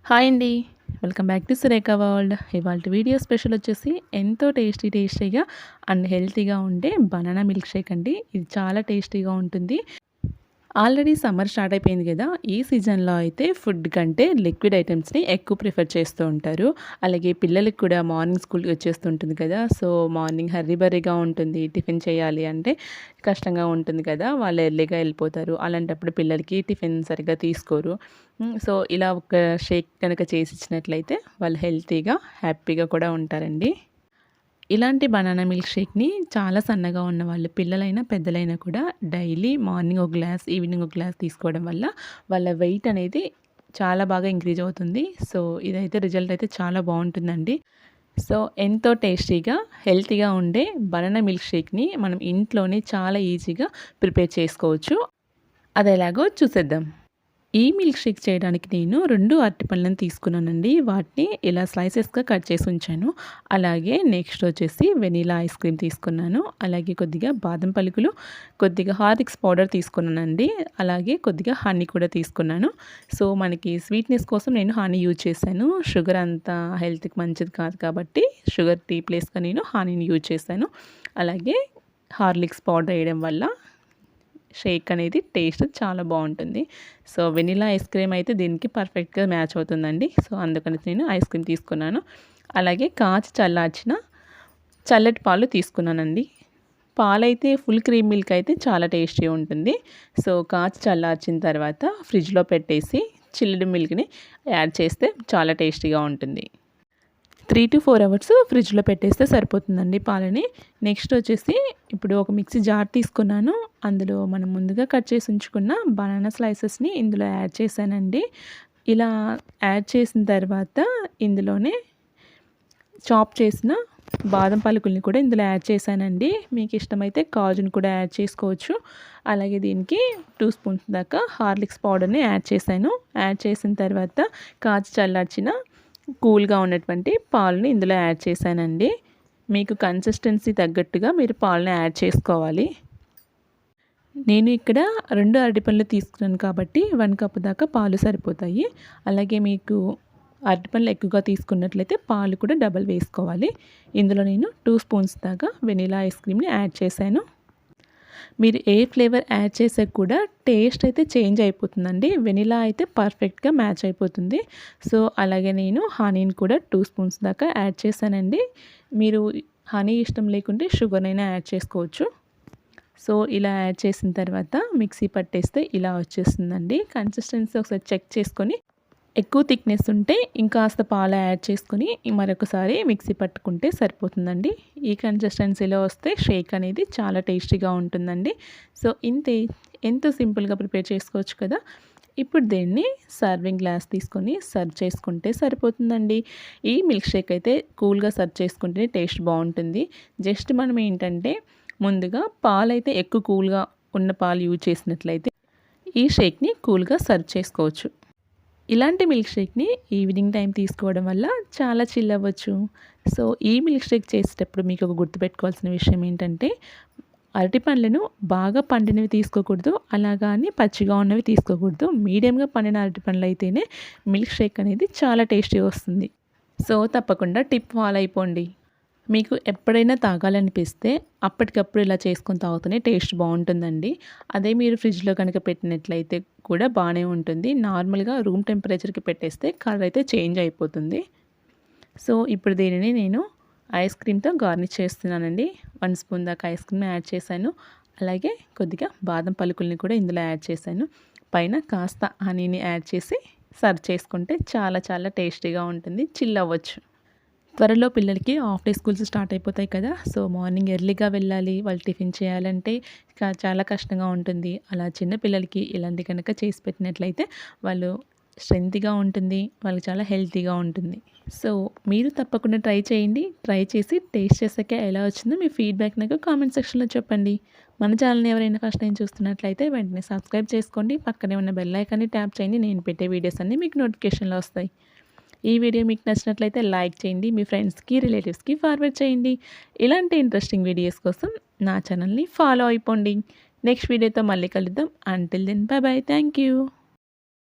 Hi అండి. Welcome back to Surekha world. ఇవాల్టి video special వచ్చేసి ఎంతో టేస్టీగా అండ్ హెల్తీగా ఉండే బనానా మిల్క్ షేక్ అండి. ఇది చాలా టేస్టీగా ఉంటుంది. ఆల్రెడీ సమ్మర్ స్టార్ట్ అయిపోయింది కదా! ఈ సీజన్‌లో అయితే ఫుడ్ కంటే లిక్విడ్ ఐటెమ్స్‌ని ఎక్కువ ప్రిఫర్ చేస్తూ ఉంటారు. అలాగే పిల్లలకి కూడా మార్నింగ్ స్కూల్‌కి వచ్చేస్తుంటుంది కదా! సో, మార్నింగ్ హర్రీ బరీగా ఉంటుంది. టిఫిన్ చేయాలి అంటే కష్టంగా ఉంటుంది కదా! వాళ్ళు ఎర్లీగా వెళ్ళిపోతారు. అలాంటప్పుడు పిల్లలకి టిఫిన్ సరిగ్గా తీసుకోరు. సో, ఇలా ఒక షేక్ కనుక చేసిచ్చినట్లయితే వాళ్ళు హెల్తీగా, హ్యాపీగా కూడా ఉంటారండి. ఇలాంటి బనానా మిల్క్ షేక్‌ని చాలా సన్నగా ఉన్నవాళ్ళు పిల్లలైనా, పెద్దలైనా కూడా డైలీ మార్నింగ్ ఒక గ్లాస్, ఈవినింగ్ ఒక గ్లాస్ తీసుకోవడం వల్ల వాళ్ళ వెయిట్ అనేది చాలా బాగా ఇంక్రీజ్ అవుతుంది. సో, ఇదైతే రిజల్ట్ అయితే చాలా బావుంటుందండి. సో, ఎంతో టేస్టీగా, హెల్తీగా ఉండే బనానా మిల్క్ షేక్‌ని మనం ఇంట్లోనే చాలా ఈజీగా ప్రిపేర్ చేసుకోవచ్చు. అదెలాగో చూసేద్దాం. ఈ మిల్క్ షేక్ చేయడానికి నేను 2 అరటిపళ్ళను తీసుకున్నానండి. వాటిని ఇలా స్లైసెస్‌గా కట్ చేసి ఉంచాను. అలాగే నెక్స్ట్ వచ్చేసి వెనిలా ఐస్ క్రీమ్ తీసుకున్నాను. అలాగే కొద్దిగా బాదం పలుకులు, కొద్దిగా హార్లిక్స్ పౌడర్ తీసుకున్నానండి. అలాగే కొద్దిగా హనీ కూడా తీసుకున్నాను. సో, మనకి స్వీట్‌నెస్ కోసం నేను హనీ యూజ్ చేశాను. షుగర్ అంత హెల్త్‌కి మంచిది కాదు కాబట్టి షుగర్ టీ ప్లేస్‌గా నేను హనీని యూజ్ చేశాను. అలాగే హార్లిక్స్ పౌడర్ వేయడం వల్ల షేక్ అనేది టేస్ట్ చాలా బావుంటుంది. సో, వెనిలా ఐస్ క్రీమ్ అయితే దీనికి పర్ఫెక్ట్‌గా మ్యాచ్ అవుతుందండి. సో, అందుకని నేను ఐస్ క్రీమ్ తీసుకున్నాను. అలాగే కాచి చల్లార్చిన చల్లటి పాలు తీసుకున్నానండి. పాలైతే ఫుల్ క్రీమ్ మిల్క్ అయితే చాలా టేస్టీ ఉంటుంది. సో, కాచి చల్లార్చిన తర్వాత ఫ్రిడ్జ్‌లో పెట్టేసి చిల్డ్ మిల్క్‌ని యాడ్ చేస్తే చాలా టేస్టీగా ఉంటుంది. 3-4 అవర్స్ ఫ్రిడ్జ్‌లో పెట్టేస్తే సరిపోతుందండి పాలని. నెక్స్ట్ వచ్చేసి ఇప్పుడు ఒక మిక్సీ జార్ తీసుకున్నాను. అందులో మనం ముందుగా కట్ చేసి ఉంచుకున్న బనానా స్లైసెస్‌ని ఇందులో యాడ్ చేశానండి. ఇలా యాడ్ చేసిన తర్వాత ఇందులోనే చాప్ చేసిన బాదం పలుకుల్ని కూడా ఇందులో యాడ్ చేశానండి. మీకు ఇష్టమైతే కాజుని కూడా యాడ్ చేసుకోవచ్చు. అలాగే దీనికి 2 స్పూన్స్ దాకా హార్లిక్స్ పౌడర్‌ని యాడ్ చేశాను. యాడ్ చేసిన తర్వాత కాచి చల్లార్చిన కూల్‌గా ఉన్నటువంటి పాలని ఇందులో యాడ్ చేశానండి. మీకు కన్సిస్టెన్సీ తగ్గట్టుగా మీరు పాలని యాడ్ చేసుకోవాలి. నేను ఇక్కడ 2 అరటిపళ్ళు తీసుకున్నాను కాబట్టి 1 కప్ దాకా పాలు సరిపోతాయి. అలాగే మీకు అరటిపళ్ళు ఎక్కువగా తీసుకున్నట్లయితే పాలు కూడా డబల్ వేసుకోవాలి. ఇందులో నేను 2 స్పూన్స్ దాకా వెనిలా ఐస్ క్రీమ్‌ని యాడ్ చేశాను. మీరు ఏ ఫ్లేవర్ యాడ్ చేసాక కూడా టేస్ట్ అయితే చేంజ్ అయిపోతుందండి. వెనిలా అయితే పర్ఫెక్ట్‌గా మ్యాచ్ అయిపోతుంది. సో, అలాగే నేను హనీని కూడా 2 స్పూన్స్ దాకా యాడ్ చేశానండి. మీరు హనీ ఇష్టం లేకుంటే షుగర్‌నైనా యాడ్ చేసుకోవచ్చు. సో, ఇలా యాడ్ చేసిన తర్వాత మిక్సీ పట్టేస్తే ఇలా వచ్చేస్తుందండి. కన్సిస్టెన్సీ ఒకసారి చెక్ చేసుకొని ఎక్కువ థిక్‌నెస్ ఉంటే ఇంకాస్త పాలు యాడ్ చేసుకొని మరొకసారి మిక్సీ పట్టుకుంటే సరిపోతుందండి. ఈ కన్సిస్టెన్సీలో వస్తే షేక్ అనేది చాలా టేస్టీగా ఉంటుందండి. సో, ఇంతే ఎంతో సింపుల్‌గా ప్రిపేర్ చేసుకోవచ్చు కదా! ఇప్పుడు దీన్ని సర్వింగ్ గ్లాస్ తీసుకొని సర్వ్ చేసుకుంటే సరిపోతుందండి. ఈ మిల్క్ షేక్ అయితే కూల్‌గా సర్వ్ చేసుకుంటేనే టేస్ట్ బావుంటుంది. జస్ట్ మనం ఏంటంటే ముందుగా పాలైతే ఎక్కువ కూల్‌గా ఉన్న పాలు యూజ్ చేసినట్లయితే ఈ షేక్‌ని కూల్‌గా సర్వ్ చేసుకోవచ్చు. ఇలాంటి మిల్క్ షేక్‌ని ఈవినింగ్ టైం తీసుకోవడం వల్ల చాలా చిల్ అవ్వచ్చు. సో, ఈ మిల్క్ షేక్ చేసేటప్పుడు మీకు ఒక గుర్తుపెట్టుకోవాల్సిన విషయం ఏంటంటే, అరటి పండ్లను బాగా పండినవి తీసుకోకూడదు. అలాగా అని పచ్చిగా ఉన్నవి తీసుకోకూడదు. మీడియంగా పండిన అరటి పండ్లు అయితేనే మిల్క్ షేక్ అనేది చాలా టేస్టీగా వస్తుంది. సో, తప్పకుండా టిప్ ఫాలో అయిపోండి. మీకు ఎప్పుడైనా తాగాలనిపిస్తే అప్పటికప్పుడు ఇలా చేసుకొని తాగితేనే టేస్ట్ బావుంటుందండి. అదే మీరు ఫ్రిడ్జ్‌లో కనుక పెట్టినట్లయితే కూడా బానే ఉంటుంది. నార్మల్‌గా రూమ్ టెంపరేచర్‌కి పెట్టేస్తే కలర్ అయితే చేంజ్ అయిపోతుంది. సో, ఇప్పుడు దీనిని నేను ఐస్ క్రీమ్‌తో గార్నిష్ చేస్తున్నానండి. 1 స్పూన్ దాకా ఐస్ క్రీమ్ యాడ్ చేశాను. అలాగే కొద్దిగా బాదం పలుకుల్ని కూడా ఇందులో యాడ్ చేశాను. పైన కాస్త హనీని యాడ్ చేసి సర్వ్ చేసుకుంటే చాలా చాలా టేస్టీగా ఉంటుంది. చిల్ అవ్వచ్చు. త్వరలో పిల్లలకి హాఫ్ డే స్కూల్స్ స్టార్ట్ అయిపోతాయి కదా! సో, మార్నింగ్ ఎర్లీగా వెళ్ళాలి. వాళ్ళు టిఫిన్ చేయాలంటే చాలా కష్టంగా ఉంటుంది. అలా చిన్న పిల్లలకి ఇలాంటివి కనుక చేసి పెట్టినట్లయితే వాళ్ళు స్ట్రెంగ్త్‌గా ఉంటుంది. వాళ్ళకి చాలా హెల్తీగా ఉంటుంది. సో, మీరు తప్పకుండా ట్రై చేయండి. ట్రై చేసి టేస్ట్ చేసాక ఎలా వచ్చిందో మీ ఫీడ్‌బ్యాక్ నాకు కామెంట్ సెక్షన్‌లో చెప్పండి. మన ఛానల్‌ని ఎవరైనా ఫస్ట్ టైం చూస్తున్నట్లయితే వెంటనే సబ్స్క్రైబ్ చేసుకోండి. పక్కనే ఉన్న బెల్ ఐకాన్‌ని ట్యాప్ చేయండి. నేను పెట్టే వీడియోస్ అన్నీ మీకు నోటిఫికేషన్‌లో వస్తాయి. ఈ వీడియో మీకు నచ్చినట్లయితే లైక్ చేయండి. మీ ఫ్రెండ్స్‌కి, రిలేటివ్స్‌కి ఫార్వర్డ్ చేయండి. ఇలాంటి ఇంట్రెస్టింగ్ వీడియోస్ కోసం నా ఛానల్‌ని ఫాలో అయిపోండి. నెక్స్ట్ వీడియోతో మళ్ళీ కలుద్దాం. Until then bye bye. Thank you.